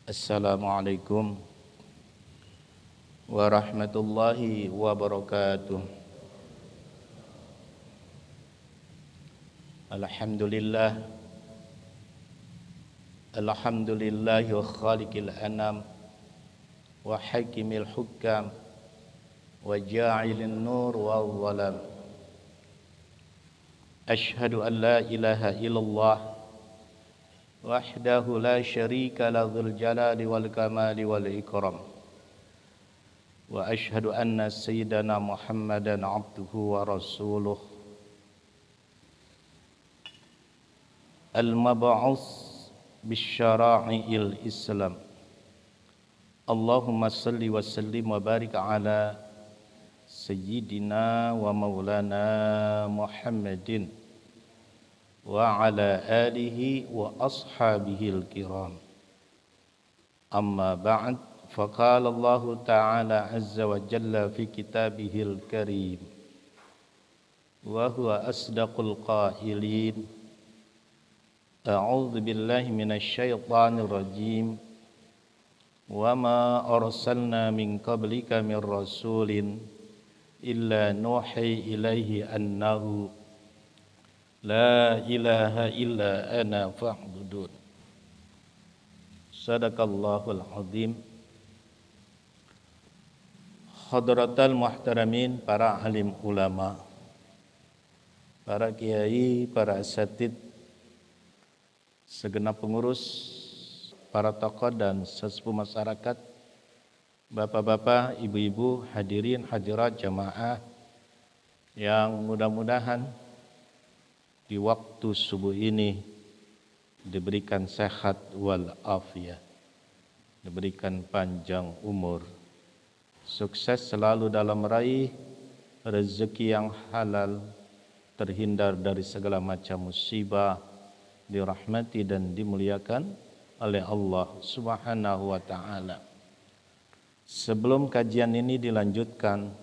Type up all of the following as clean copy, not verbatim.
Assalamualaikum warahmatullahi wabarakatuh. Alhamdulillah Alhamdulillahi wa khaliqil anam wa hakimil hukam wa ja'ilin nur wa zalam. Ashhadu an la ilaha illallah wahdahu la syarika la dzul jalali wal kamali wal ikram. Wa ashhadu anna sayyidana Muhammadan abduhu wa rasuluh al-mab'us bisyara'il Islam. Allahumma salli wa sallim wa barik ala sayyidina wa maulana Muhammadin wa ala alihi wa ashabihil kiram. Amma ba'd, faqala Allah ta'ala azza wa jalla fi kitabihil karim wa huwa asdaqul qailin. A'udzu billahi minasy syaithanir rajim. Wa ma arsalna min qablika min rasulin illa nuhi ilaihi annahu la ilaha illa ana fa'budun. Sadaqallahul azim. Hadratal muhtaramin, para alim ulama, para kiai, para asatid, segenap pengurus, para tokoh dan sesepuh masyarakat, bapak-bapak, ibu-ibu, hadirin hadirat jamaah yang mudah-mudahan di waktu subuh ini diberikan sehat wal afiyah, diberikan panjang umur, sukses selalu dalam meraih rezeki yang halal, terhindar dari segala macam musibah, dirahmati dan dimuliakan oleh Allah Subhanahu wa ta'ala. Sebelum kajian ini dilanjutkan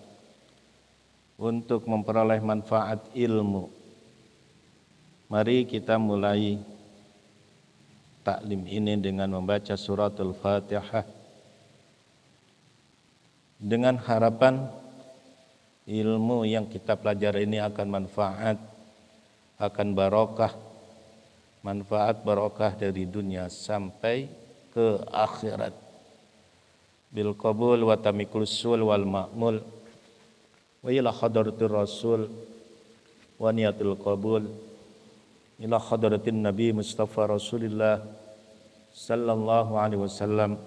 untuk memperoleh manfaat ilmu, mari kita mulai taklim ini dengan membaca suratul Fatihah, dengan harapan ilmu yang kita pelajari ini akan manfaat, akan barokah, manfaat barokah dari dunia sampai ke akhirat. Bil qabul wa tamikul sul wal ma'mul wa ila hadratir rasul wa niyatul qabul ila hadratin nabi Mustafa Rasulillah sallallahu alaihi wasallam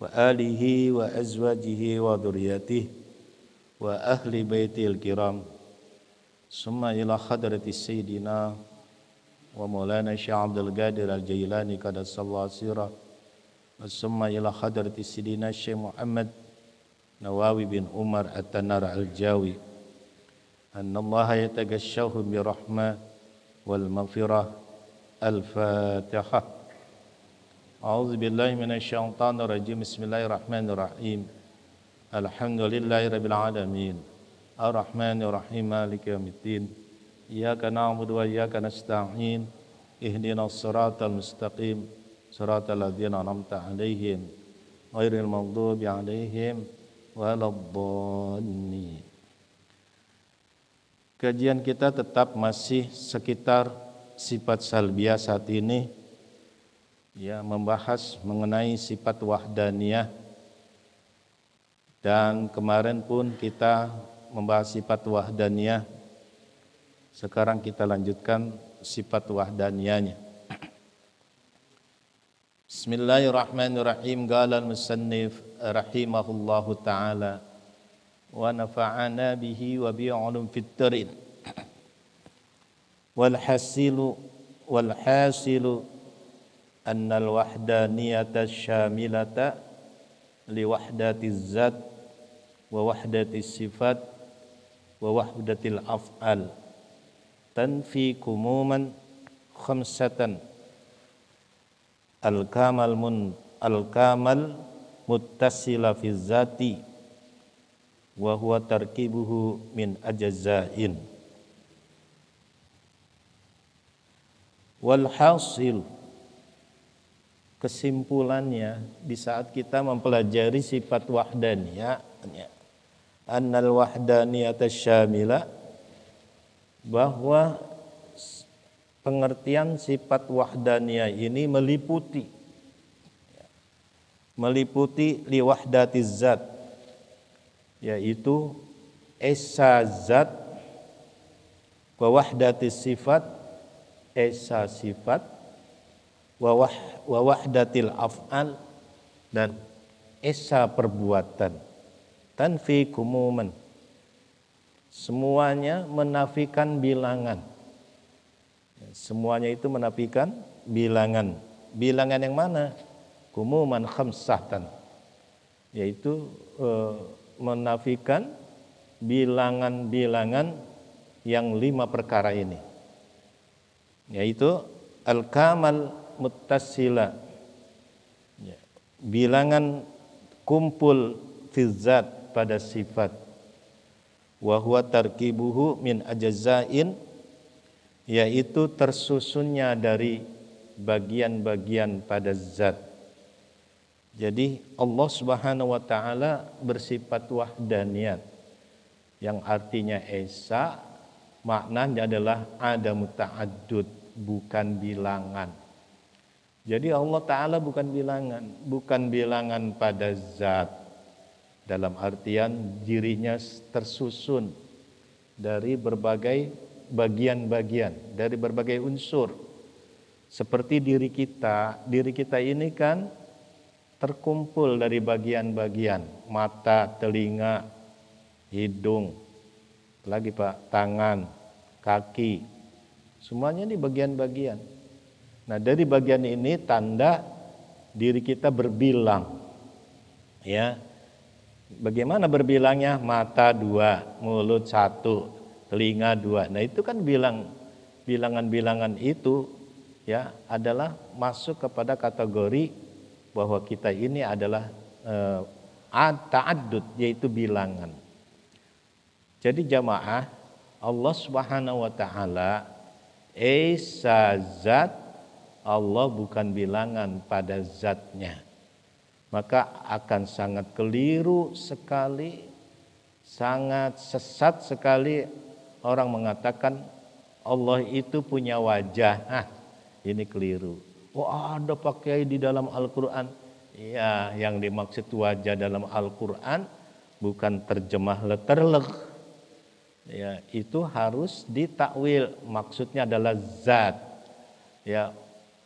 wa alihi wa azwajihi wa dhurriyyatihi wa ahli baitil kiram, summa ila hadratis sayyidina wa maulana Syekh Abdul Qadir Al-Jailani qaddasallahu sirah, wa summa ila hadratis sayyidina Syekh Muhammad Nawawi bin Umar At-Tanar Al-Jawi, annallaha yatagashahu bi rahmah wal maghfirah. Al-Fatihah. A'udzu billahi minasy syaithanir rajim. Bismillahirrahmanirrahim. Alhamdulillahirabbil alamin. Arrahmanir rahim. Maliki yaumiddin. Iyyaka na'budu wa iyyaka nasta'in. Ihdinas siratal mustaqim. Siratal ladzina an'amta 'alaihim ghairil maghdubi 'alaihim waladdallin. Kajian kita tetap masih sekitar sifat salbiyah saat ini, ya, membahas mengenai sifat wahdaniyah, dan kemarin pun kita membahas sifat wahdaniyah. Sekarang kita lanjutkan sifat wahdaniyahnya. Bismillahirrahmanirrahim. Qala al-musannif rahimahullahu ta'ala wa nafa'ana bihi wa bi'ulum fit tarin. Walhasilu anna al-wahdaniyata syamilata li wahdatiz zat wa wahdatis sifat wa wahdatil af'al, tanfi kumuman khamsatan: al-kamal muttasila fi zati wa huwa tarkibuhu min ajzain, wal hasil kesimpulannya di saat kita mempelajari sifat wahdaniyah, annal wahdaniyata syamila, bahwa pengertian sifat wahdaniyah ini meliputi li wahdatiz zat, yaitu esa zat, wa wahdatis sifat, esa sifat, wa wahdatil af'al, dan esa perbuatan. Tanfi kumuman, semuanya menafikan bilangan. Semuanya itu menafikan bilangan. Bilangan yang mana? Kumuman khamsatan, yaitu menafikan bilangan-bilangan yang 5 perkara ini, yaitu al-kamal muttasila, bilangan kumpul fi zat pada sifat, wa huwa tarkibuhu min ajzain, yaitu tersusunnya dari bagian-bagian pada zat. Jadi Allah Subhanahu wa taala bersifat wahdaniyat yang artinya esa, maknanya adalah ada muta'addud, bukan bilangan. Jadi Allah taala bukan bilangan pada zat, dalam artian dirinya tersusun dari berbagai bagian-bagian, dari berbagai unsur. Seperti diri kita ini kan terkumpul dari bagian-bagian, mata, telinga, hidung, lagi Pak, tangan, kaki, semuanya ini bagian-bagian. Nah, dari bagian ini tanda diri kita berbilang. Ya. Bagaimana berbilangnya? Mata 2, mulut 1, telinga 2. Nah, itu kan bilangan-bilangan itu ya adalah masuk kepada kategori bahwa kita ini adalah ta'addud, yaitu bilangan. Jadi jamaah, Allah Subhanahu wa taala esa zat, Allah bukan bilangan pada zatnya. Maka akan sangat keliru sekali, sangat sesat sekali orang mengatakan Allah itu punya wajah. Ini keliru. Oh, ada pakai di dalam Al-Quran. Ya, yang dimaksud wajah dalam Al-Quran bukan terjemah letterlek. Ya, itu harus ditakwil. Maksudnya adalah zat. Ya,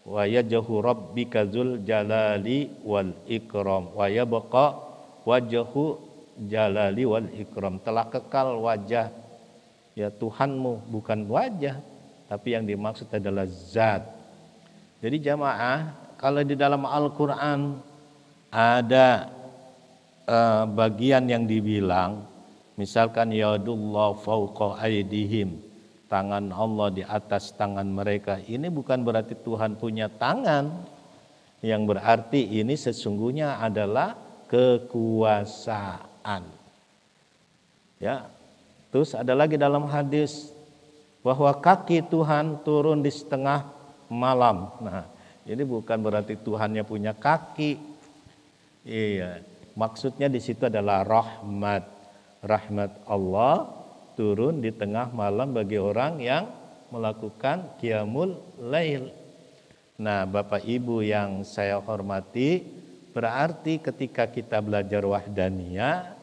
wa yajhu rabbika dzul jalali wal ikram wa yabqa wajhu jalali wal ikram. Telah kekal wajah ya Tuhanmu, bukan wajah, tapi yang dimaksud adalah zat. Jadi jamaah, kalau di dalam Al-Quran ada bagian yang dibilang, misalkan yadullah fauqa aydihim, tangan Allah di atas tangan mereka, ini bukan berarti Tuhan punya tangan, yang berarti ini sesungguhnya adalah kekuasaan. Ya, terus ada lagi dalam hadis bahwa kaki Tuhan turun di setengah malam. Nah, ini bukan berarti Tuhannya punya kaki. Iya, maksudnya di situ adalah rahmat. Rahmat Allah turun di tengah malam bagi orang yang melakukan qiyamul lail. Nah, Bapak Ibu yang saya hormati, berarti ketika kita belajar wahdaniyah,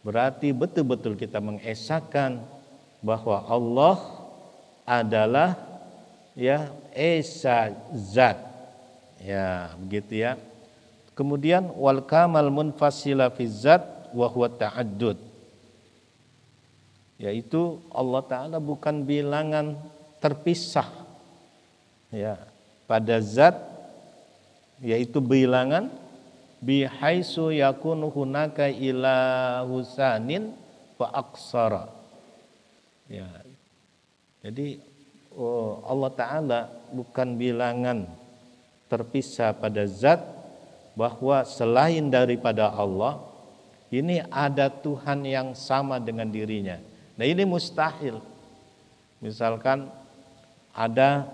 berarti betul-betul kita mengesahkan bahwa Allah adalah ya esa zat, ya begitu ya. Kemudian wal kamal munfasila fi zat wa huwa ta'addud, yaitu Allah Ta'ala bukan bilangan terpisah ya pada zat, yaitu bilangan bihaisu yakunu hunaka ilahu sanin wa aksara ya. Jadi Allah Ta'ala bukan bilangan terpisah pada zat, bahwa selain daripada Allah ini ada Tuhan yang sama dengan dirinya. Nah, ini mustahil. Misalkan ada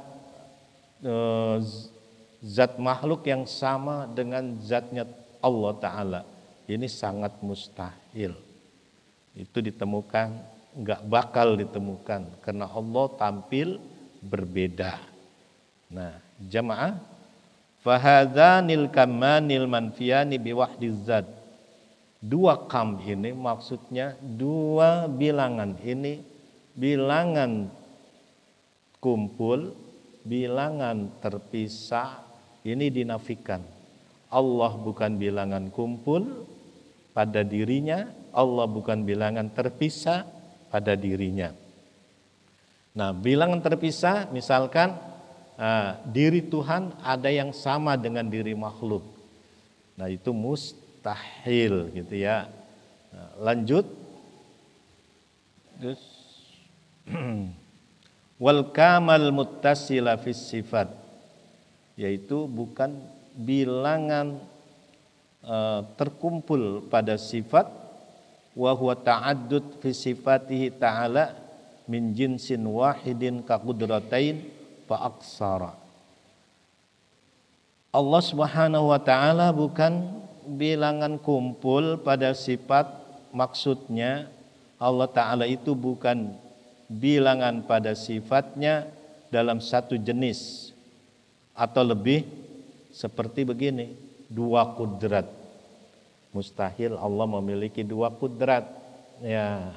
zat makhluk yang sama dengan zatnya Allah Ta'ala. Ini sangat mustahil. Itu ditemukan, nggak bakal ditemukan. Karena Allah tampil berbeda. Nah, jamaah, fahadhanil kamanil manfiyani biwahdiz zat. Dua kam ini maksudnya dua bilangan. Ini bilangan kumpul, bilangan terpisah, ini dinafikan. Allah bukan bilangan kumpul pada dirinya, Allah bukan bilangan terpisah pada dirinya. Nah, bilangan terpisah misalkan diri Tuhan ada yang sama dengan diri makhluk. Nah, itu mustahil gitu ya. Nah, lanjut. Terus wal kamal muttasila fis sifat, yaitu bukan bilangan terkumpul pada sifat, wa huwa ta'addud fi sifatihi ta'ala min jinsin wahidin ka qudratain fa aksara. Allah Subhanahu wa taala bukan bilangan kumpul pada sifat, maksudnya Allah Ta'ala itu bukan bilangan pada sifatnya dalam satu jenis atau lebih, seperti begini, dua kudrat. Mustahil Allah memiliki dua kudrat. Ya,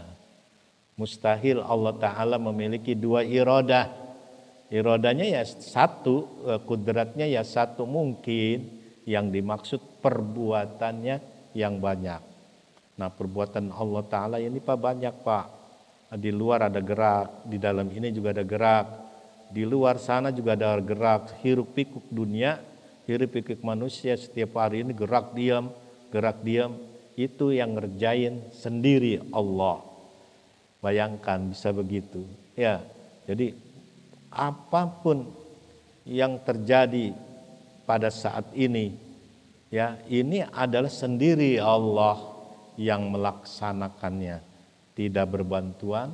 mustahil Allah Ta'ala memiliki dua iradah. Iradanya ya satu, kudratnya ya satu, mungkin yang dimaksud perbuatannya yang banyak. Nah, perbuatan Allah Ta'ala ini Pak banyak Pak. Di luar ada gerak, di dalam ini juga ada gerak, di luar sana juga ada gerak. Hiruk pikuk dunia, hiruk pikuk manusia setiap hari ini gerak diam, itu yang ngerjain sendiri Allah. Bayangkan bisa begitu. Ya, jadi apapun yang terjadi pada saat ini, ya ini adalah sendiri Allah yang melaksanakannya. Tidak berbantuan,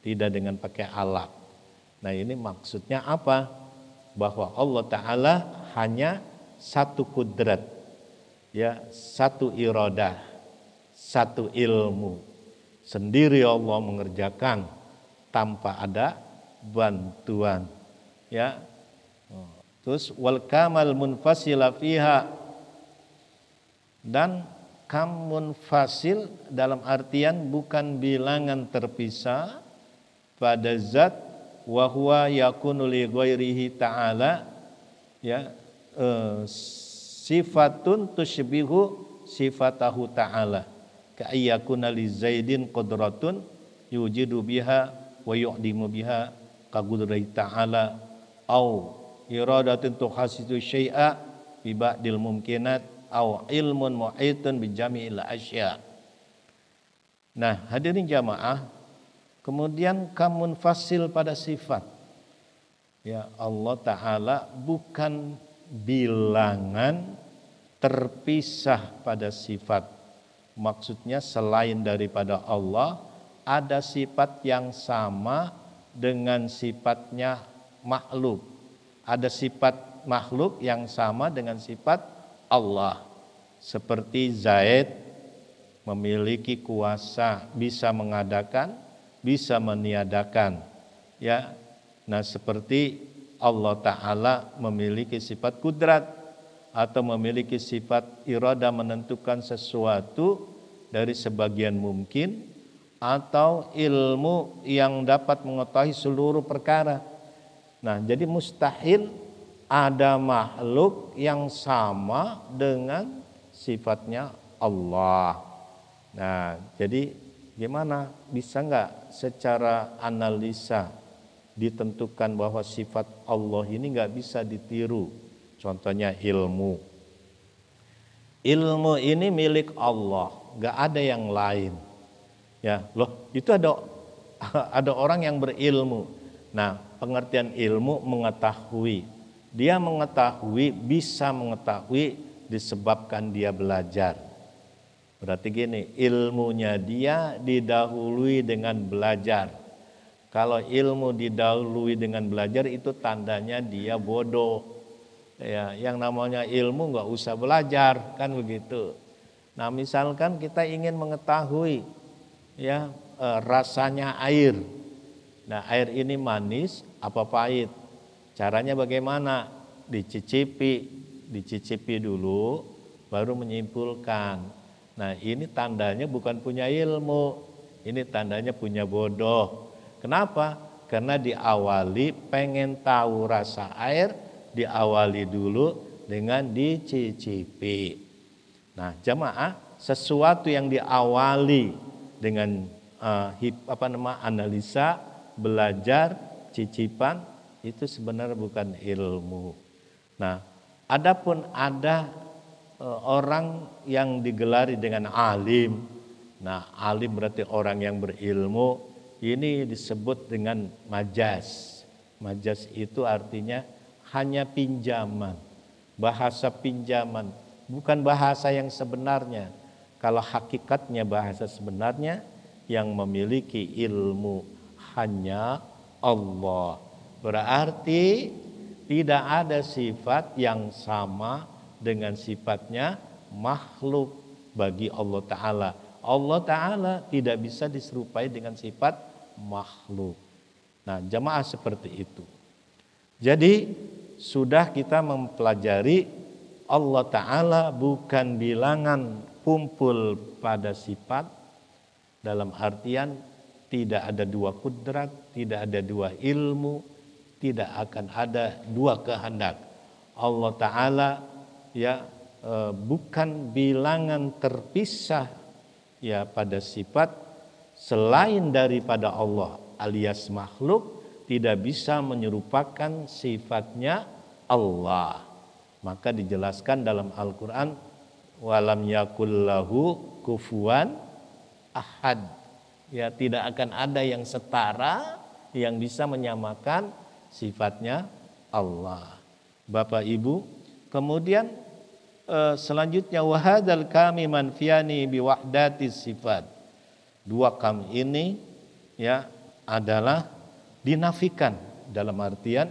tidak dengan pakai alat. Nah, ini maksudnya apa? Bahwa Allah Ta'ala hanya satu kudrat, ya, satu iradah, satu ilmu. Sendiri Allah mengerjakan tanpa ada bantuan, ya. Terus wal kamal munfasila fiha, dan kam munfasil dalam artian bukan bilangan terpisah pada zat, wa huwa yakunu li ghairihi ta'ala, ya, sifatun tusybihu sifatahu ta'ala, ka ayyakuna li zaidin qudratun yujidu biha wa yu'dimu biha ka qudrati ta'ala, au iradatun tuhasitu syai'a bi ba'dil mumkinat au ilmun mu'itun bi jami'il asya. Nah, hadirin jamaah, kemudian kamun fasil pada sifat. Ya, Allah Ta'ala bukan bilangan terpisah pada sifat. Maksudnya selain daripada Allah ada sifat yang sama dengan sifatnya makhluk. Ada sifat makhluk yang sama dengan sifat Allah. Seperti Zaid memiliki kuasa, bisa mengadakan, bisa meniadakan, ya. Nah, seperti Allah Ta'ala memiliki sifat kudrat atau memiliki sifat iradah, menentukan sesuatu dari sebagian mungkin, atau ilmu yang dapat mengetahui seluruh perkara. Nah, jadi mustahil ada makhluk yang sama dengan sifatnya Allah. Nah, jadi gimana? Bisa nggak secara analisa ditentukan bahwa sifat Allah ini nggak bisa ditiru? Contohnya ilmu. Ilmu ini milik Allah, nggak ada yang lain. Ya, loh, itu ada orang yang berilmu. Nah, pengertian ilmu mengetahui. Dia mengetahui, bisa mengetahui disebabkan dia belajar. Berarti gini, ilmunya dia didahului dengan belajar. Kalau ilmu didahului dengan belajar itu tandanya dia bodoh. Ya, yang namanya ilmu nggak usah belajar, kan begitu. Nah, misalkan kita ingin mengetahui ya rasanya air. Nah, air ini manis apa pahit? Caranya bagaimana? Dicicipi dulu, baru menyimpulkan. Nah, ini tandanya bukan punya ilmu, ini tandanya punya bodoh. Kenapa? Karena diawali pengen tahu rasa air, diawali dulu dengan dicicipi. Nah, jamaah, sesuatu yang diawali dengan analisa, belajar, cicipan, itu sebenarnya bukan ilmu. Nah, adapun ada orang yang digelari dengan alim. Nah, alim berarti orang yang berilmu. Ini disebut dengan majas. Majas itu artinya hanya pinjaman, bahasa pinjaman, bukan bahasa yang sebenarnya. Kalau hakikatnya bahasa sebenarnya, yang memiliki ilmu hanya Allah. Berarti tidak ada sifat yang sama dengan sifatnya makhluk bagi Allah Ta'ala. Allah Ta'ala tidak bisa diserupai dengan sifat makhluk. Nah, jamaah seperti itu. Jadi sudah kita mempelajari Allah Ta'ala bukan bilangan kumpul pada sifat, dalam artian tidak ada dua kudrat, tidak ada dua ilmu, tidak akan ada dua kehendak. Allah Ta'ala ya bukan bilangan terpisah ya pada sifat selain daripada Allah, alias makhluk tidak bisa menyerupakan sifatnya Allah. Maka dijelaskan dalam Al-Quran, walam yakullahu kufuwan ahad. Ya, tidak akan ada yang setara yang bisa menyamakan sifatnya Allah. Bapak Ibu, kemudian selanjutnya wahadal kami manfiani biwahdati sifat. Dua kam ini ya adalah dinafikan, dalam artian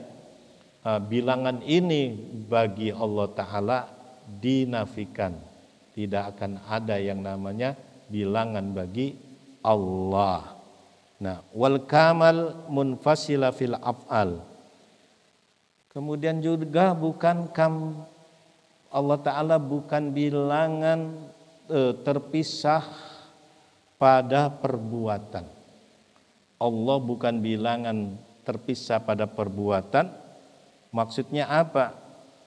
bilangan ini bagi Allah Ta'ala dinafikan. Tidak akan ada yang namanya bilangan bagi Allah. Nah, wal kamal munfasila fil af'al. Kemudian juga bukan Allah Ta'ala bukan bilangan terpisah pada perbuatan. Allah bukan bilangan terpisah pada perbuatan. Maksudnya apa?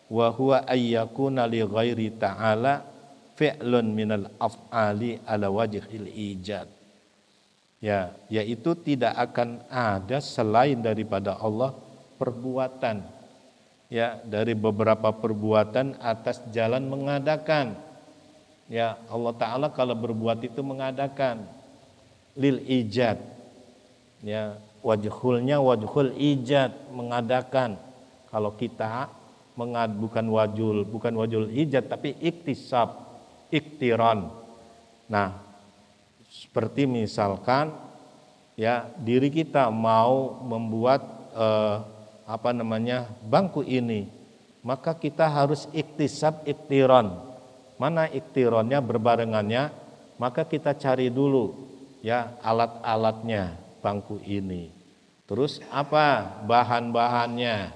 Wa huwa ayyakuna li ghairi ta'ala fi'lun minal af'ali ala wajhil ijad. Ya, yaitu tidak akan ada selain daripada Allah perbuatan. Ya, dari beberapa perbuatan atas jalan mengadakan. Ya, Allah Ta'ala kalau berbuat itu mengadakan lil ijad. Ya, wajhulnya wajhul ijad, mengadakan. Kalau kita bukan wajhul ijad tapi iktisab, iktiran. Nah, seperti misalkan ya diri kita mau membuat bangku ini, maka kita harus iktisab iktiran. Mana iktirannya berbarengannya, maka kita cari dulu ya alat-alatnya bangku ini. Terus apa bahan-bahannya,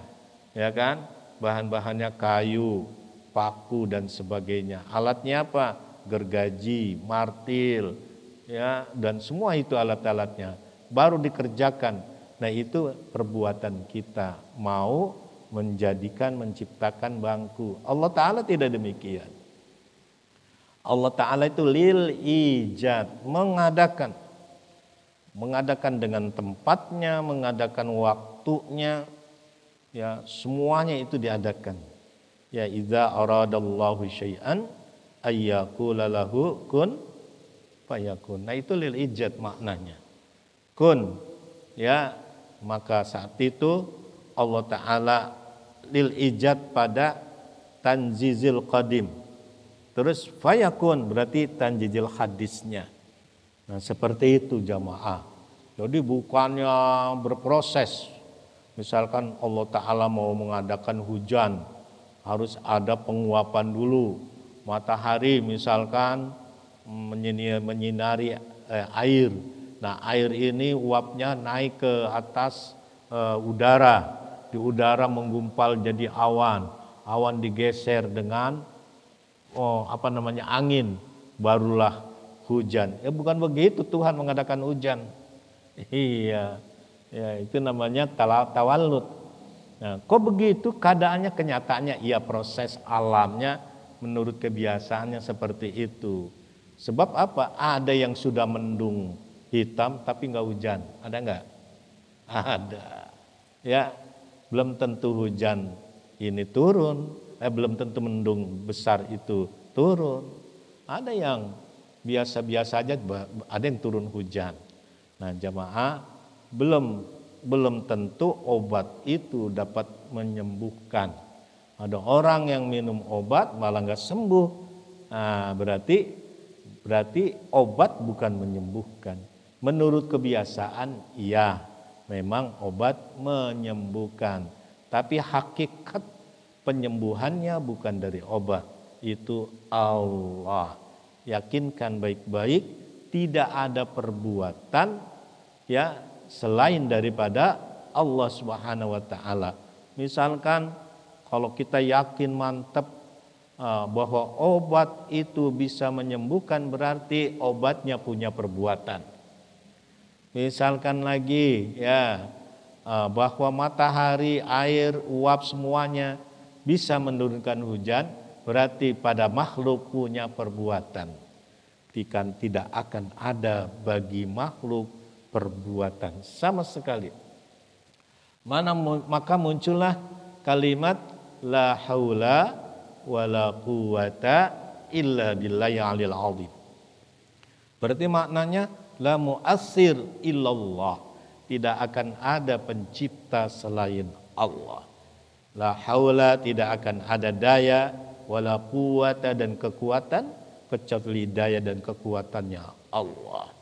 ya kan? Bahan-bahannya kayu, paku dan sebagainya. Alatnya apa? Gergaji, martil, ya, dan semua itu alat-alatnya baru dikerjakan. Nah, itu perbuatan kita mau menciptakan bangku. Allah Ta'ala tidak demikian. Allah Ta'ala itu lil ijad, mengadakan dengan tempatnya, mengadakan waktunya, ya, semuanya itu diadakan. Ya, idza aradallahu syai'an ayyaqula lahu kun fayakun. Nah, itu lil ijad maknanya. Kun, ya, maka saat itu Allah Ta'ala lil ijad pada tanzizil qadim. Terus fayakun berarti tanzizil hadisnya. Nah, seperti itu jamaah. Jadi bukannya berproses. Misalkan Allah Ta'ala mau mengadakan hujan, harus ada penguapan dulu. Matahari misalkan menyinari air. Nah, air ini uapnya naik ke atas udara. Di udara menggumpal jadi awan. Awan digeser dengan angin, barulah hujan. Bukan begitu Tuhan mengadakan hujan. Iya. Ya, itu namanya tawallud. Nah, kok begitu keadaannya, kenyataannya? Iya, proses alamnya menurut kebiasaannya seperti itu. Sebab apa? Ada yang sudah mendung hitam tapi nggak hujan. Ada nggak? Ada. Ya, belum tentu hujan ini turun. Belum tentu mendung besar itu turun. Ada yang biasa-biasa aja, ada yang turun hujan. Nah, jamaah, belum tentu obat itu dapat menyembuhkan. Ada orang yang minum obat malah nggak sembuh. Nah, berarti obat bukan menyembuhkan. Menurut kebiasaan, iya, memang obat menyembuhkan. Tapi hakikat penyembuhannya bukan dari obat, itu Allah. Yakinkan baik-baik, tidak ada perbuatan ya selain daripada Allah Subhanahu wa taala. Misalkan kalau kita yakin mantap bahwa obat itu bisa menyembuhkan, berarti obatnya punya perbuatan. Misalkan lagi ya bahwa matahari, air, uap semuanya bisa menurunkan hujan, berarti pada makhluk punya perbuatan. Tidak akan ada bagi makhluk perbuatan sama sekali. Maka muncullah kalimat la haula wala quwata illa billahi alil azim. Berarti maknanya la mu'assir illallah. Tidak akan ada pencipta selain Allah. La haula, tidak akan ada daya, wala quwata, dan kekuatan, kecuali daya dan kekuatannya Allah.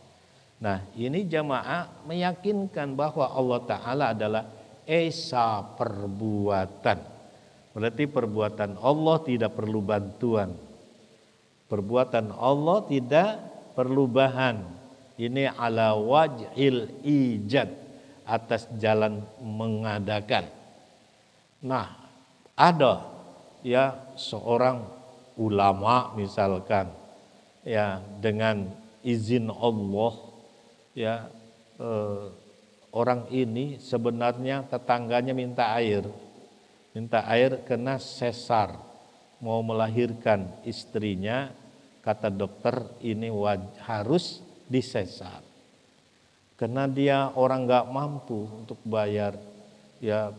Nah, ini jamaah meyakinkan bahwa Allah Ta'ala adalah esa perbuatan. Berarti perbuatan Allah tidak perlu bantuan. Perbuatan Allah tidak perlu bahan. Ini ala wajhil ijad, atas jalan mengadakan. Nah, ada ya seorang ulama misalkan ya dengan izin Allah ya orang ini sebenarnya tetangganya minta air kena sesar, mau melahirkan istrinya, kata dokter ini harus disesar karena dia orang nggak mampu untuk bayar ya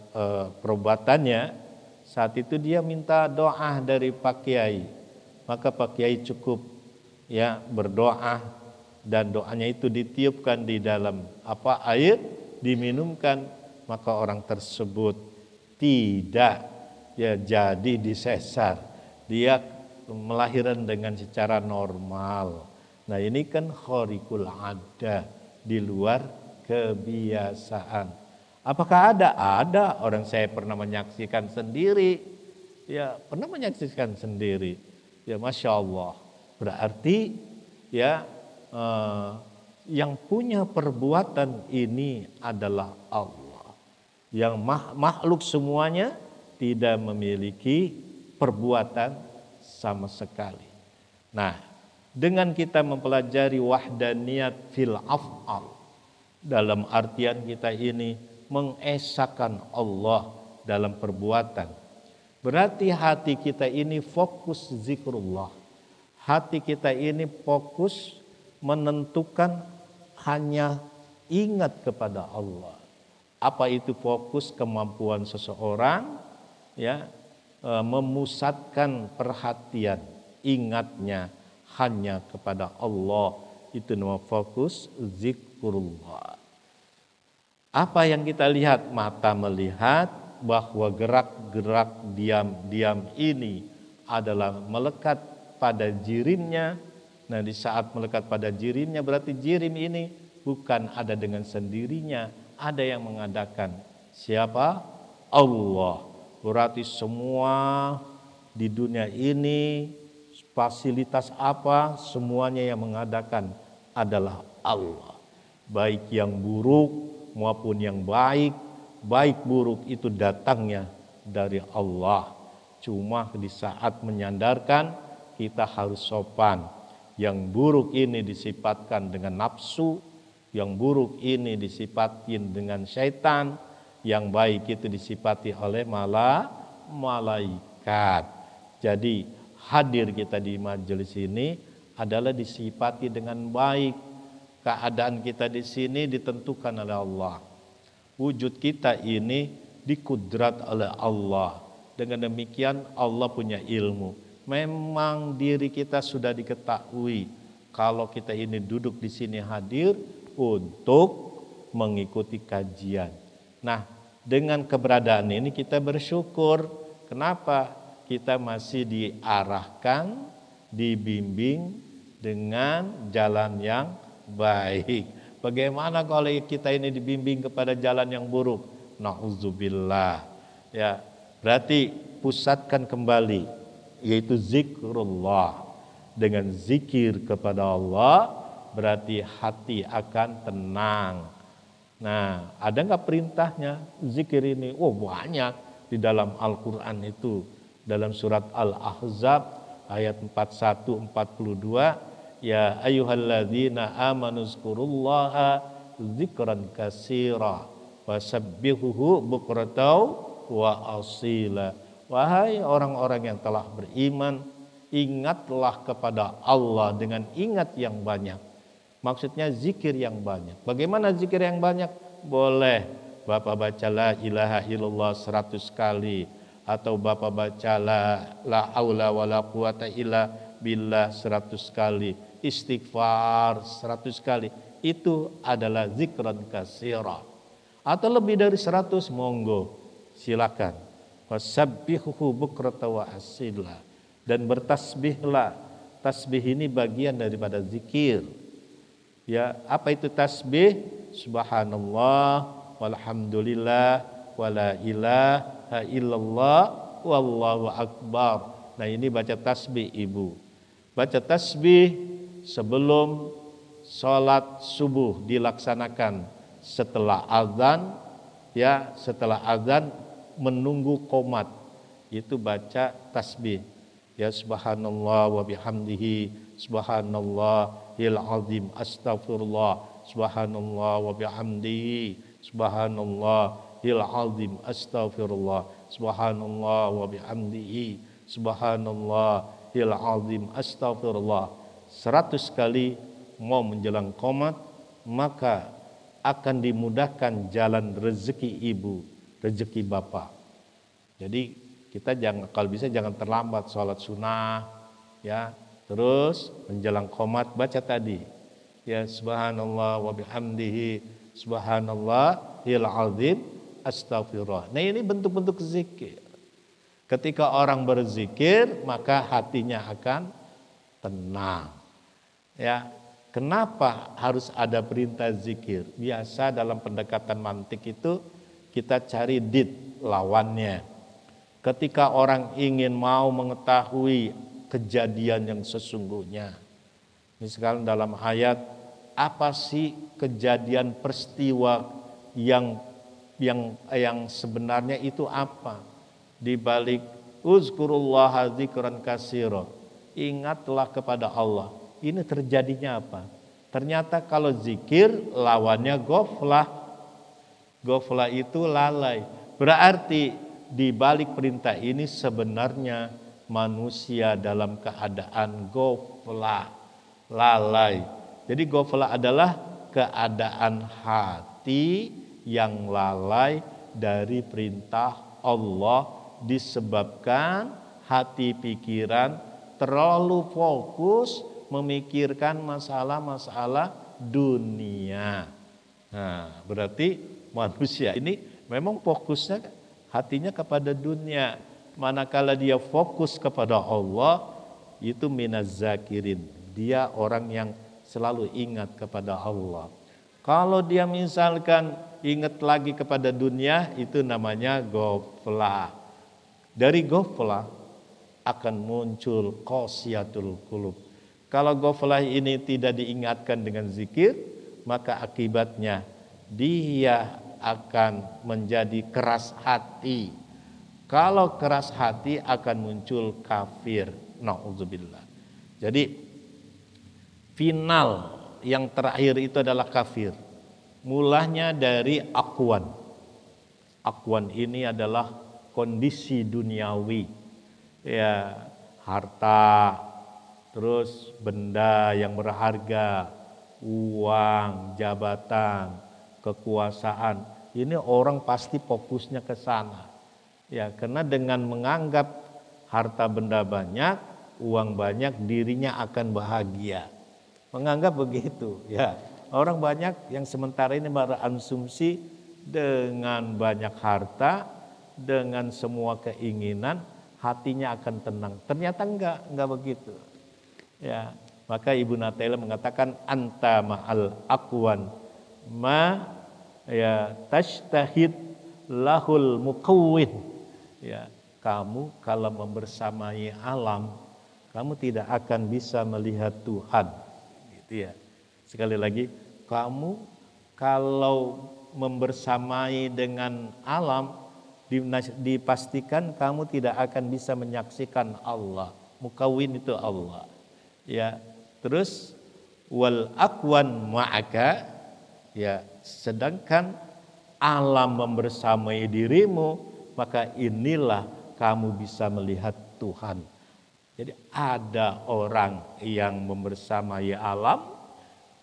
perobatannya. Saat itu dia minta doa dari Pak Kiai, maka Pak Kiai cukup ya berdoa dan doanya itu ditiupkan di dalam air, diminumkan, maka orang tersebut tidak ya jadi disesar, dia melahirkan dengan secara normal. Nah, ini kan khariqul ada, di luar kebiasaan. Apakah ada? Ada. Orang saya pernah menyaksikan sendiri. Ya, pernah menyaksikan sendiri. Ya, Masya Allah. Berarti ya yang punya perbuatan ini adalah Allah. Yang makhluk semuanya tidak memiliki perbuatan sama sekali. Nah, dengan kita mempelajari wahdaniyat fil af'al, dalam artian kita ini mengesahkan Allah dalam perbuatan, berarti hati kita ini fokus zikrullah. Hati kita ini fokus menentukan hanya ingat kepada Allah. Apa itu fokus? Kemampuan seseorang ya memusatkan perhatian ingatnya hanya kepada Allah, itu nama fokus zikrullah. Apa yang kita lihat? Mata melihat bahwa gerak-gerak diam-diam ini adalah melekat pada jirimnya. Nah, di saat melekat pada jirimnya, berarti jirim ini bukan ada dengan sendirinya, ada yang mengadakan. Siapa? Allah. Berarti semua di dunia ini fasilitas apa, semuanya yang mengadakan adalah Allah. Baik yang buruk maupun yang baik, baik buruk itu datangnya dari Allah. Cuma di saat menyandarkan kita harus sopan. Yang buruk ini disifatkan dengan nafsu, yang buruk ini disipatin dengan syaitan, yang baik itu disifati oleh malaikat. Jadi hadir kita di majelis ini adalah disifati dengan baik. Keadaan kita di sini ditentukan oleh Allah. Wujud kita ini dikudrat oleh Allah. Dengan demikian Allah punya ilmu. Memang diri kita sudah diketahui kalau kita ini duduk di sini hadir untuk mengikuti kajian. Nah, dengan keberadaan ini kita bersyukur. Kenapa? Kita masih diarahkan, dibimbing dengan jalan yang baik. Bagaimana kalau kita ini dibimbing kepada jalan yang buruk? Nauzubillah. Ya, berarti pusatkan kembali, yaitu zikrullah. Dengan zikir kepada Allah, berarti hati akan tenang. Nah, ada nggak perintahnya zikir ini? Oh, banyak di dalam Al-Quran itu. Dalam surat Al-Ahzab ayat 41-42, ya ayyuhalladzina amanu zkurullaha zikran katsira wasabbihuhu bukratan wa asila. Wahai orang-orang yang telah beriman, ingatlah kepada Allah dengan ingat yang banyak. Maksudnya zikir yang banyak. Bagaimana zikir yang banyak? Boleh Bapak baca la ilaha illallah 100 kali, atau Bapak baca la haula wala quwata illa billah 100 kali, istighfar 100 kali. Itu adalah zikran katsira. Atau lebih dari 100, monggo, silakan. Wasabbihuhu bukrata wa asila. Dan bertasbihlah. Tasbih ini bagian daripada zikir. Ya, apa itu tasbih? Subhanallah walhamdulillah wala ilaha illallah wallahu akbar. Nah, ini baca tasbih Ibu. Baca tasbih sebelum sholat subuh dilaksanakan, setelah azan, ya, setelah azan menunggu qomat, itu baca tasbih. Ya, subhanallah wa bihamdihi subhanallahil azim astaghfirullah subhanallah wa bihamdihi subhanallahil azim astaghfirullah subhanallah wa bihamdihi subhanallahil azim astaghfirullah 100 kali mau menjelang qomat, maka akan dimudahkan jalan rezeki Ibu, rezeki Bapak. Jadi kita jangan, kalau bisa jangan terlambat sholat sunnah, ya. Terus menjelang qomat baca tadi, ya subhanallah wa bihamdihi subhanallahil azim astaghfirullah. Nah, ini bentuk-bentuk zikir. Ketika orang berzikir, maka hatinya akan tenang. Ya, kenapa harus ada perintah zikir? Biasa dalam pendekatan mantik itu kita cari did, lawannya. Ketika orang ingin mau mengetahui kejadian yang sesungguhnya, misalkan dalam ayat, apa sih kejadian peristiwa yang sebenarnya itu apa? Di balik uzkurullaha dzikran katsira, ingatlah kepada Allah. Ini terjadinya apa? Ternyata kalau zikir lawannya ghaflah. Ghaflah itu lalai. Berarti di balik perintah ini sebenarnya manusia dalam keadaan ghaflah, lalai. Jadi ghaflah adalah keadaan hati yang lalai dari perintah Allah, disebabkan hati pikiran terlalu fokus memikirkan masalah-masalah dunia. Nah, berarti manusia ini memang fokusnya hatinya kepada dunia. Manakala dia fokus kepada Allah, itu minaz zakirin. Dia orang yang selalu ingat kepada Allah. Kalau dia misalkan ingat lagi kepada dunia, itu namanya ghaflah. Dari ghaflah akan muncul qasiyatul qulub. Kalau ghaflah ini tidak diingatkan dengan zikir, maka akibatnya dia akan menjadi keras hati. Kalau keras hati akan muncul kafir. Na'udzubillah. Jadi final yang terakhir itu adalah kafir. Mulanya dari aqwan. Aqwan ini adalah kondisi duniawi. Ya, harta, terus benda yang berharga, uang, jabatan, kekuasaan. Ini orang pasti fokusnya ke sana. Ya, karena dengan menganggap harta benda banyak, uang banyak, dirinya akan bahagia. Menganggap begitu, ya. Orang banyak yang sementara ini berasumsi dengan banyak harta, dengan semua keinginan, hatinya akan tenang. Ternyata enggak begitu. Ya, maka Ibu Nathaila mengatakan anta ma'al aqwan ma ya tashtahid lahul muqawwin. Ya, kamu kalau membersamai alam, kamu tidak akan bisa melihat Tuhan. Gitu ya. Sekali lagi, kamu kalau membersamai dengan alam, dipastikan kamu tidak akan bisa menyaksikan Allah. Mukawin itu Allah. Ya, terus wal aqwan ma'aka, ya, sedangkan alam membersamai dirimu, maka inilah kamu bisa melihat Tuhan. Jadi ada orang yang membersamai alam,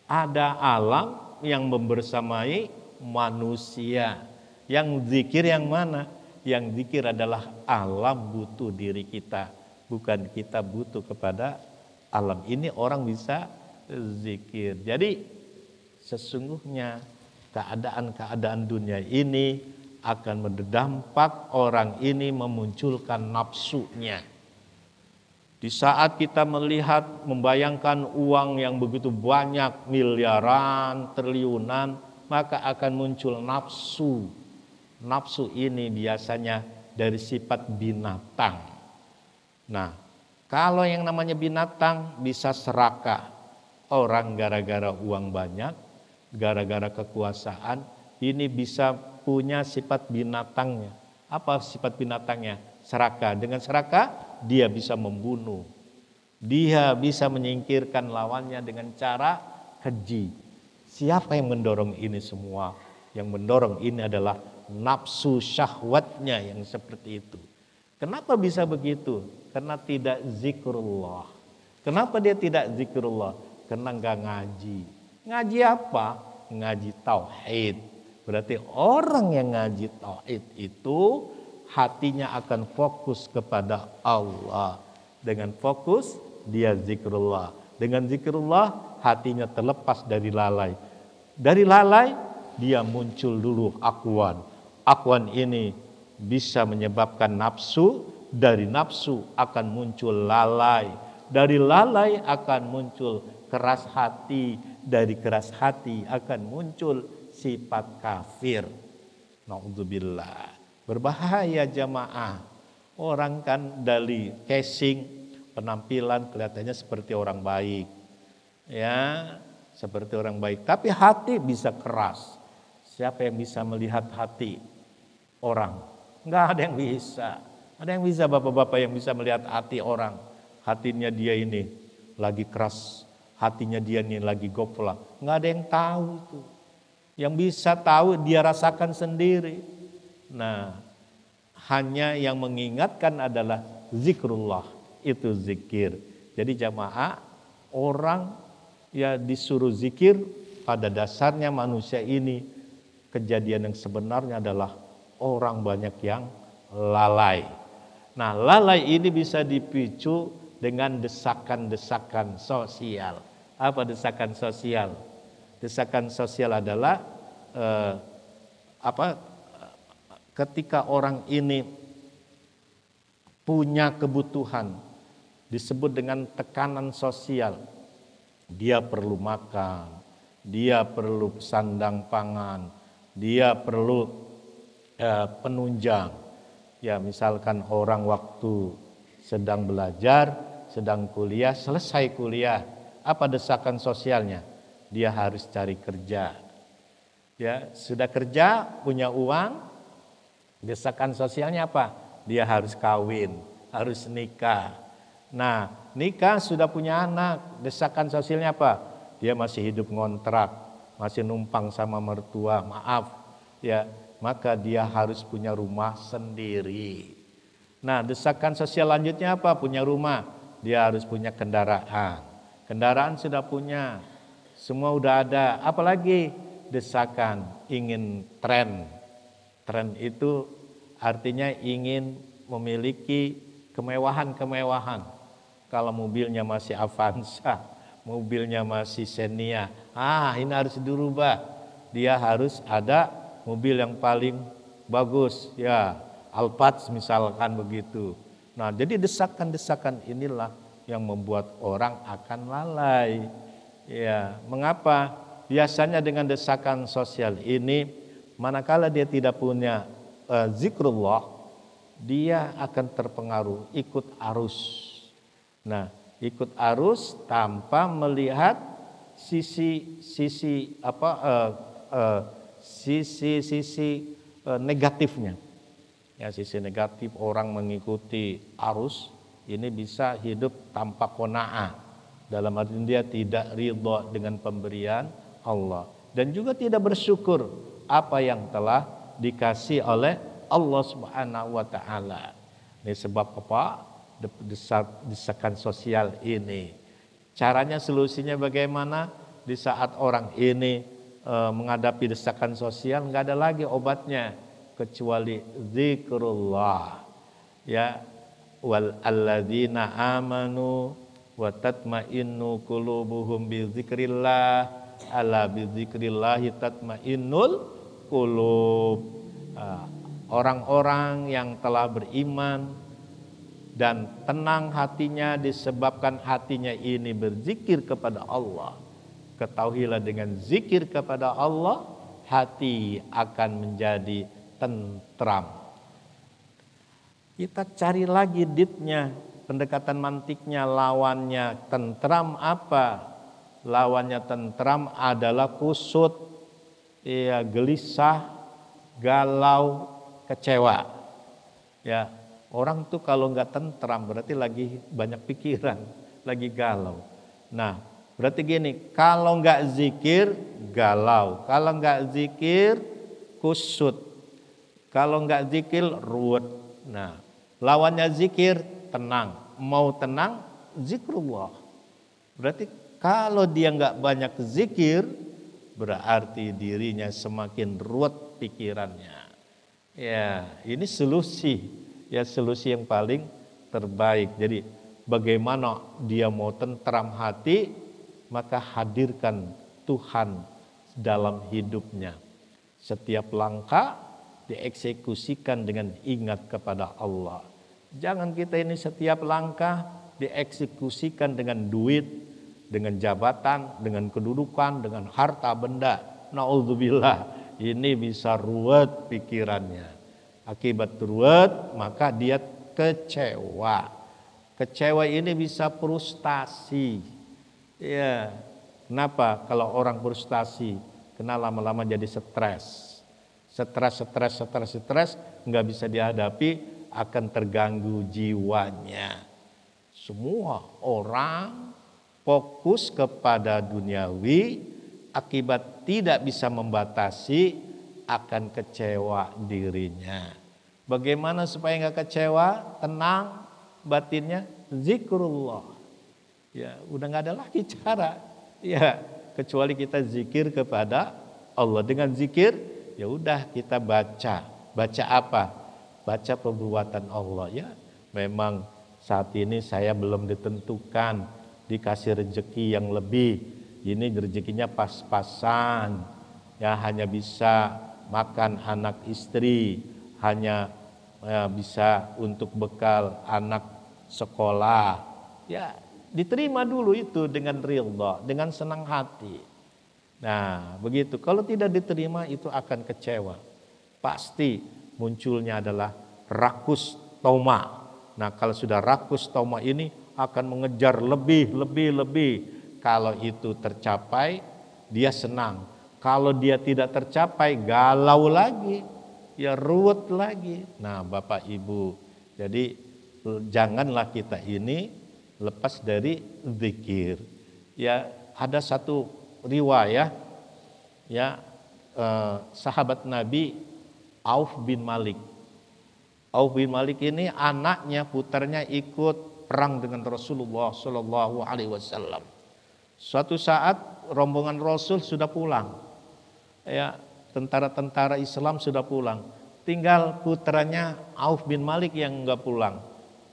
ada alam yang membersamai manusia. Yang zikir yang mana? Yang zikir adalah alam butuh diri kita, bukan kita butuh kepada alam. Ini orang bisa zikir. Jadi sesungguhnya keadaan-keadaan dunia ini akan berdampak orang ini memunculkan nafsunya. Di saat kita melihat, membayangkan uang yang begitu banyak, miliaran, triliunan, maka akan muncul nafsu. Nafsu ini biasanya dari sifat binatang. Nah, kalau yang namanya binatang bisa serakah. Orang gara-gara uang banyak, gara-gara kekuasaan, ini bisa punya sifat binatangnya. Apa sifat binatangnya? Serakah. Dengan serakah dia bisa membunuh. Dia bisa menyingkirkan lawannya dengan cara keji. Siapa yang mendorong ini semua? Yang mendorong ini adalah nafsu syahwatnya yang seperti itu. Kenapa bisa begitu? Karena tidak zikrullah. Kenapa dia tidak zikrullah? Karena enggak ngaji. Ngaji apa? Ngaji tauhid. Berarti orang yang ngaji tauhid itu hatinya akan fokus kepada Allah. Dengan fokus dia zikrullah. Dengan zikrullah hatinya terlepas dari lalai. Dari lalai dia muncul dulu aqwan. Aqwan ini bisa menyebabkan nafsu. Dari nafsu akan muncul lalai. Dari lalai akan muncul keras hati. Dari keras hati akan muncul sifat kafir. Na'udzubillah. Berbahaya jamaah. Orang kan dari casing, penampilan kelihatannya seperti orang baik. Ya, seperti orang baik. Tapi hati bisa keras. Siapa yang bisa melihat hati orang? Enggak ada yang bisa. Ada yang bisa bapak-bapak yang bisa melihat hati orang. Hatinya dia ini lagi keras. Hatinya dia ini lagi goflah. Enggak ada yang tahu itu. Yang bisa tahu dia rasakan sendiri. Nah, hanya yang mengingatkan adalah zikrullah. Itu zikir. Jadi jamaah, orang ya disuruh zikir, pada dasarnya manusia ini kejadian yang sebenarnya adalah orang banyak yang lalai. Nah, lalai ini bisa dipicu dengan desakan-desakan sosial. Apa desakan sosial? Desakan sosial adalah ketika orang ini punya kebutuhan, disebut dengan tekanan sosial. Dia perlu makan, dia perlu sandang pangan, dia perlu penunjang. Ya, misalkan orang waktu sedang belajar, sedang kuliah, selesai kuliah. Apa desakan sosialnya? Dia harus cari kerja. Ya, sudah kerja, punya uang, desakan sosialnya apa? Dia harus kawin, harus nikah. Nah, nikah sudah punya anak, desakan sosialnya apa? Dia masih hidup ngontrak, masih numpang sama mertua, maaf. Ya, maka dia harus punya rumah sendiri. Nah, desakan sosial lanjutnya apa? Punya rumah, dia harus punya kendaraan. Kendaraan sudah punya, semua udah ada. Apalagi desakan ingin tren. Tren itu artinya ingin memiliki kemewahan-kemewahan. Kalau mobilnya masih Avanza, mobilnya masih Xenia, ini harus dirubah. Dia harus ada mobil yang paling bagus, ya Alphard misalkan begitu. Nah, jadi desakan-desakan inilah yang membuat orang akan lalai. Ya, mengapa? Biasanya dengan desakan sosial ini, manakala dia tidak punya zikrullah, dia akan terpengaruh ikut arus. Nah, ikut arus tanpa melihat sisi negatifnya. Ya, sisi negatif orang mengikuti arus ini bisa hidup tanpa qanaah. Dalam arti dia tidak ridha dengan pemberian Allah dan juga tidak bersyukur apa yang telah dikasih oleh Allah Subhanahu wa taala. Ini sebab apa? Desakan sosial ini. Caranya, solusinya bagaimana? Di saat orang ini menghadapi desakan sosial, nggak ada lagi obatnya kecuali zikrullah. Ya, wal alladzina amanu wa tatma'innu qulubuhum bi dzikrillah, ala bi dzikrillahi tatma'innul qulub. Orang-orang yang telah beriman dan tenang hatinya disebabkan hatinya ini berzikir kepada Allah. Ketahuilah dengan zikir kepada Allah, hati akan menjadi tentram. Kita cari lagi ditnya, pendekatan mantiknya, lawannya tentram apa? Lawannya tentram adalah kusut, ya, gelisah, galau, kecewa. Ya, orang tuh kalau nggak tentram berarti lagi banyak pikiran, lagi galau. Nah, berarti gini, kalau nggak zikir galau, kalau nggak zikir kusut, kalau nggak zikir ruwet. Nah, lawannya zikir tenang, mau tenang zikrullah. Berarti kalau dia nggak banyak zikir berarti dirinya semakin ruwet pikirannya. Ya, ini solusi. Ya, solusi yang paling terbaik. Jadi bagaimana dia mau tentram hati, maka hadirkan Tuhan dalam hidupnya. Setiap langkah dieksekusikan dengan ingat kepada Allah. Jangan kita ini setiap langkah dieksekusikan dengan duit, dengan jabatan, dengan kedudukan, dengan harta benda. Na'udzubillah, ini bisa ruwet pikirannya. Akibat ruwet maka dia kecewa. Kecewa ini bisa frustasi. Ya, kenapa? Kalau orang frustasi, kena lama-lama jadi stres. Stres nggak bisa dihadapi, akan terganggu jiwanya. Semua orang fokus kepada duniawi, akibat tidak bisa membatasi, akan kecewa dirinya. Bagaimana supaya nggak kecewa, tenang batinnya? Zikrullah. Ya, udah nggak ada lagi cara. Ya, kecuali kita zikir kepada Allah. Dengan zikir, ya udah kita baca. Baca apa? Baca perbuatan Allah. Ya, memang saat ini saya belum ditentukan dikasih rezeki yang lebih. Ini rezekinya pas-pasan. Ya, hanya bisa makan anak istri, hanya bisa untuk bekal anak sekolah. Ya, diterima dulu itu dengan ridha, dengan senang hati. Nah, begitu. Kalau tidak diterima itu akan kecewa. Pasti munculnya adalah rakus toma. Nah, kalau sudah rakus tamak ini akan mengejar lebih. Kalau itu tercapai, dia senang. Kalau dia tidak tercapai, galau lagi, ya ruwet lagi. Nah, Bapak Ibu, jadi janganlah kita ini lepas dari zikir. Ya, ada satu riwayat, ya, sahabat Nabi Auf bin Malik. Auf bin Malik ini anaknya, putarnya ikut perang dengan Rasulullah Shallallahu Alaihi Wasallam. Suatu saat rombongan Rasul sudah pulang, ya, tentara-tentara Islam sudah pulang, tinggal putranya Auf bin Malik yang enggak pulang.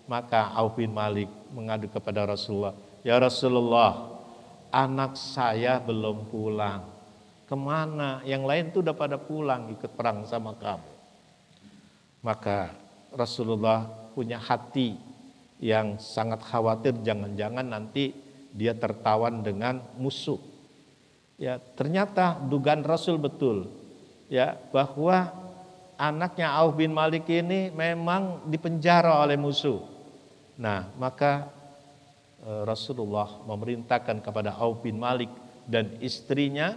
Maka Auf bin Malik mengadu kepada Rasulullah, ya Rasulullah, anak saya belum pulang. Kemana? Yang lain tuh udah pada pulang ikut perang sama kamu. Maka Rasulullah punya hati yang sangat khawatir jangan-jangan nanti dia tertawan dengan musuh. Ya, ternyata dugaan Rasul betul. Ya, bahwa anaknya Auf bin Malik ini memang dipenjara oleh musuh. Nah, maka Rasulullah memerintahkan kepada Auf bin Malik dan istrinya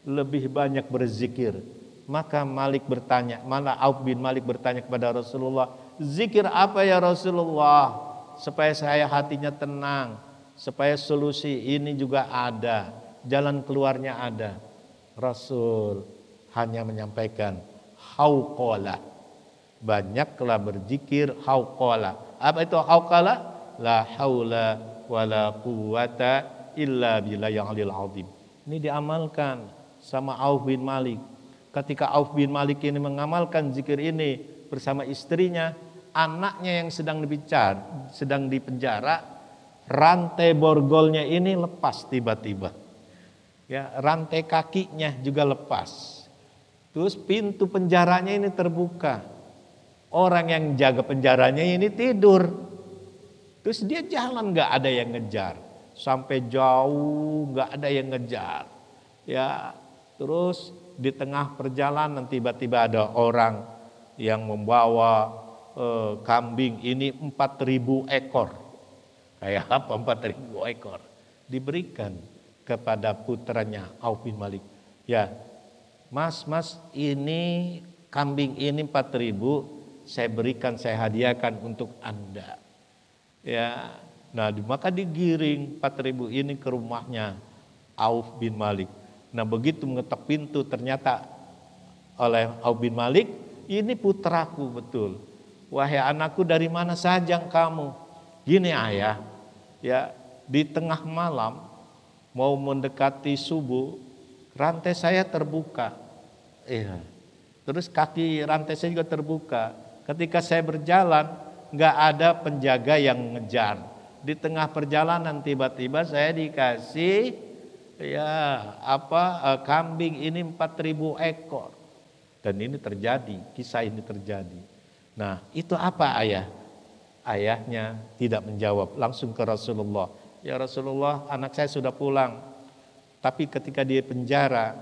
lebih banyak berzikir. Maka Auf bin Malik bertanya kepada Rasulullah, zikir apa ya Rasulullah, supaya saya hatinya tenang, supaya solusi ini juga ada, jalan keluarnya ada. Rasul hanya menyampaikan hauqala, banyaklah berzikir hauqala. Apa itu hauqala? La haula wala quwata illa billahil azim. Ini diamalkan sama Auf bin Malik. Ketika Auf bin Malik ini mengamalkan zikir ini bersama istrinya, anaknya yang sedang dipenjara, rantai borgolnya ini lepas tiba-tiba. Ya, rantai kakinya juga lepas. Terus pintu penjaranya ini terbuka. Orang yang jaga penjaranya ini tidur. Terus dia jalan, nggak ada yang ngejar, sampai jauh nggak ada yang ngejar. Ya, terus di tengah perjalanan tiba-tiba ada orang yang membawa kambing ini 4.000 ekor. Kayak apa 4.000 ekor? Diberikan kepada putranya Auf bin Malik. Ya, mas ini kambing ini 4.000 saya berikan, saya hadiahkan untuk Anda. Ya, nah maka digiring 4.000 ini ke rumahnya Auf bin Malik. Nah begitu mengetok pintu ternyata oleh Auf bin Malik, ini putraku betul. Wahai anakku, dari mana saja kamu? Gini ayah, ya, di tengah malam mau mendekati subuh, rantai saya terbuka. Iya. Terus kaki rantai saya juga terbuka. Ketika saya berjalan, nggak ada penjaga yang ngejar. Di tengah perjalanan tiba-tiba saya dikasih kambing ini 4.000 ekor. Dan ini terjadi, kisah ini terjadi. Nah, itu apa ayah? Ayahnya tidak menjawab, langsung ke Rasulullah. Ya Rasulullah, anak saya sudah pulang. Tapi ketika dia penjara,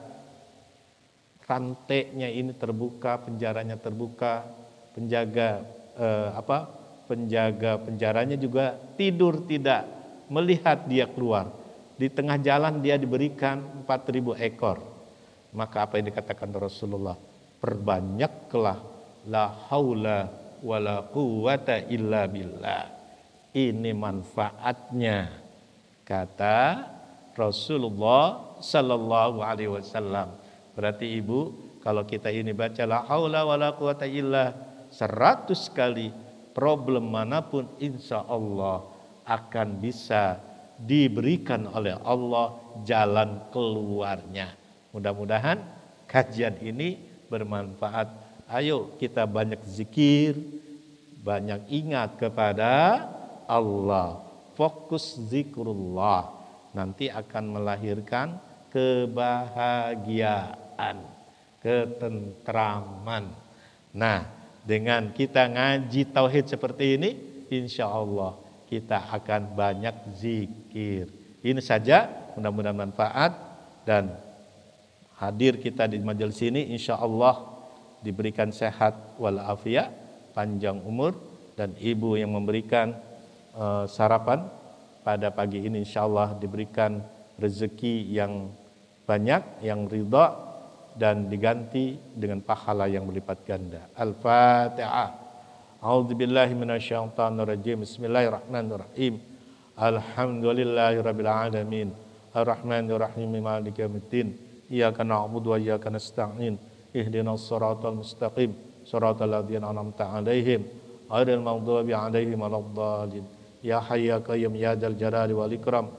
rantainya ini terbuka, penjaranya terbuka, penjaga penjaranya juga tidur, tidak melihat dia keluar. Di tengah jalan dia diberikan 4.000 ekor. Maka apa yang dikatakan Rasulullah? Perbanyaklah la haula wala quwata illa billah. Ini manfaatnya, kata Rasulullah Sallallahu Alaihi Wasallam. Berarti ibu, kalau kita ini baca la haula wala quwata illa 100 kali, problem manapun insya Allah akan bisa diberikan oleh Allah jalan keluarnya. Mudah-mudahan kajian ini bermanfaat. Ayo kita banyak zikir, banyak ingat kepada Allah. Fokus zikrullah nanti akan melahirkan kebahagiaan, ketentraman. Nah, dengan kita ngaji tauhid seperti ini, insya Allah kita akan banyak zikir. Ini saja, mudah-mudahan manfaat, dan hadir kita di majelis ini insya Allah diberikan sehat walafiat, panjang umur, dan ibu yang memberikan sarapan pada pagi ini, insyaallah diberikan rezeki yang banyak, yang ridha, dan diganti dengan pahala yang berlipat ganda. Al-Fatihah. A'udzubillahi minasyaitonirrajim. Bismillahirrahmanirrahim. Alhamdulillahirabbil alamin. Arrahmanirrahim. Maliki yaumiddin. Iyyaka na'budu wa iyyaka nasta'in. Ihdinas siratal mustaqim. Siratal ladzina an'amta 'alaihim ghairil maghdubi 'alaihim waladdallin. Ya Hayy ya Qayyum ya Dzal Jalali wal Ikram.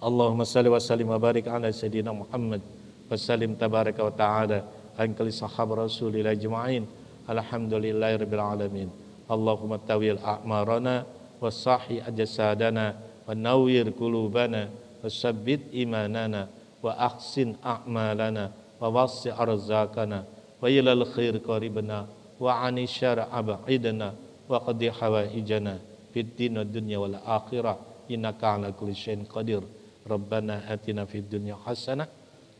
Allahumma salli wa sallim wa barik ala sayyidina Muhammad wa sallim tabaraka wa ta'ala an kulli sahabat Rasulillah ajma'in. Alhamdulillahirabbil alamin. Allahumma tawil a'marana wa sahhi ajsadana wa nawwir qulubana wa sabbit imanana wa ahsin a'malana wa wasi' arzaqana wa ilal khair qaribna wa ani syarr ab'idna wa qadi hawaijana fid din wad dunya wal akhirah innaka ala kulli syai'in qadir. Rabbana atina fid dunya hasanah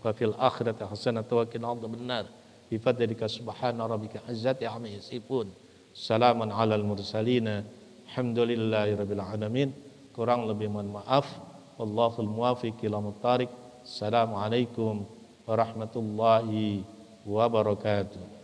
wa fil akhirati hasanah wa qina adzabannar. Bi fadlika subhana rabbika izzati amma yasifun. Salamun alal mursalin. Alhamdulillahirabbil alamin. Kurang lebih mohon maaf. Wallahul muwaffiq ila muttariq. Assalamualaikum warahmatullahi wabarakatuh.